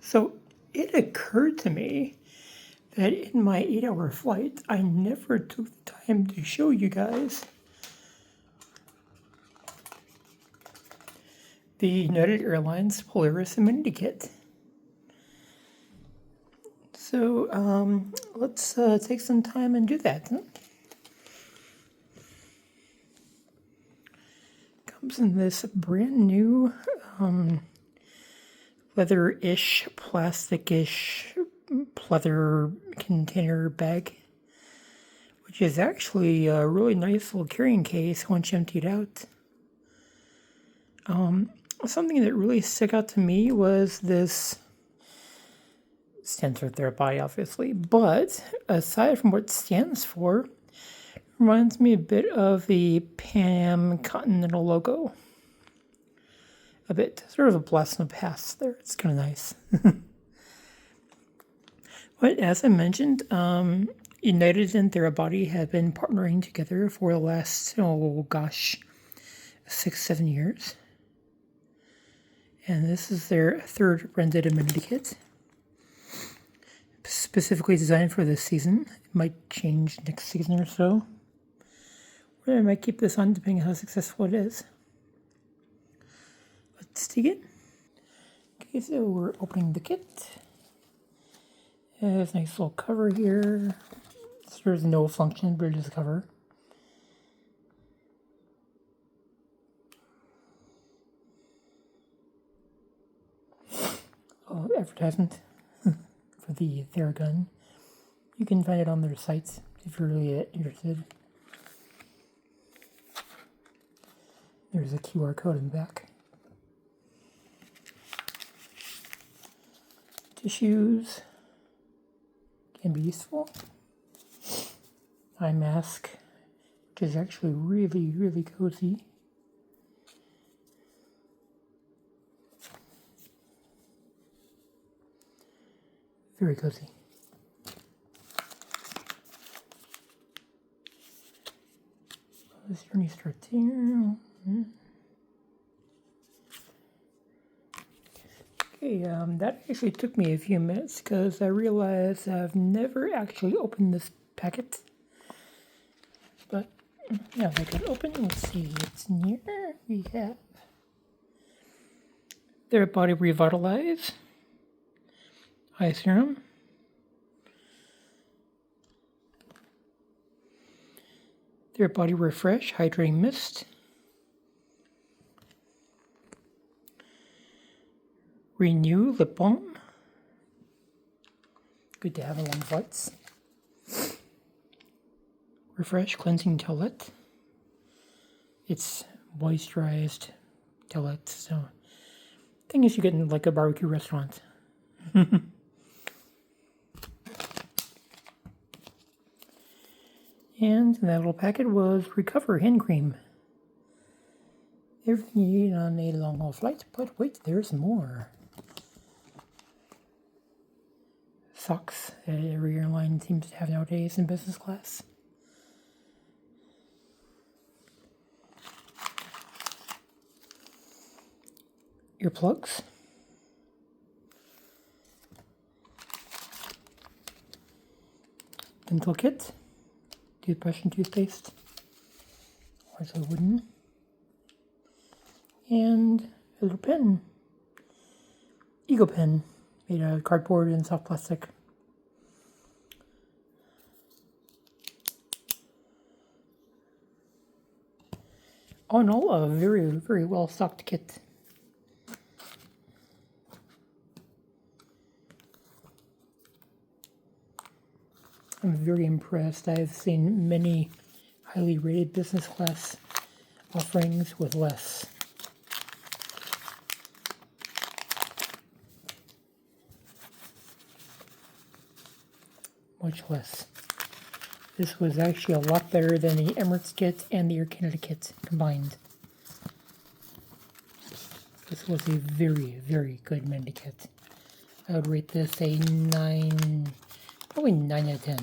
So it occurred to me that in my 8-hour flight, I never took the time to show you guys the United Airlines Polaris Amenity Kit. So let's take some time and do that. Comes in this brand new leather-ish, plastic-ish, pleather container bag, which is actually a really nice little carrying case once you empty it out. Something that really stuck out to me was this. Stands for their body, obviously, but aside from what it stands for, it reminds me a bit of the Pan Am Continental logo. A bit, sort of a blast from the past there. It's kind of nice. But as I mentioned, United and Therabody have been partnering together for the last, 6-7 years. And this is their third rented amenity kit. Specifically designed for this season. It might change next season or so. Or I might keep this on depending on how successful it is. Let's dig it. Okay, so we're opening the kit. There's a nice little cover here. There's no function, but it is a cover. Oh, advertisement for the Theragun. You can find it on their sites if you're really interested. There's a QR code in the back. Tissues can be useful. Eye mask, which is actually really, really cozy. Very cozy. This journey starts here. Okay, that actually took me a few minutes because I realized I've never actually opened this packet. But yeah, if I could open, let's see what's in here. We have their Body Revitalize eye serum, their Body Refresh Hydrating Mist, Renew Lip Balm, good to have along flights, Refresh Cleansing Towelette, it's moisturized towelette, so thing is you get in like a barbecue restaurant. And that little packet was Recover Hand Cream. Everything you need on a long haul flight, but wait, there's more. Socks that every airline seems to have nowadays in business class. Earplugs. Dental kit. Toothbrush and toothpaste. Also wooden. And a little pen. Ego pen. Made out of cardboard and soft plastic. All in all, a very, very well stocked kit. I'm very impressed. I've seen many highly rated business class offerings with less. Much less. This was actually a lot better than the Emirates kit and the Air Canada kit combined. This was a very, very good amenity kit. I would rate this a 9, probably 9 out of 10.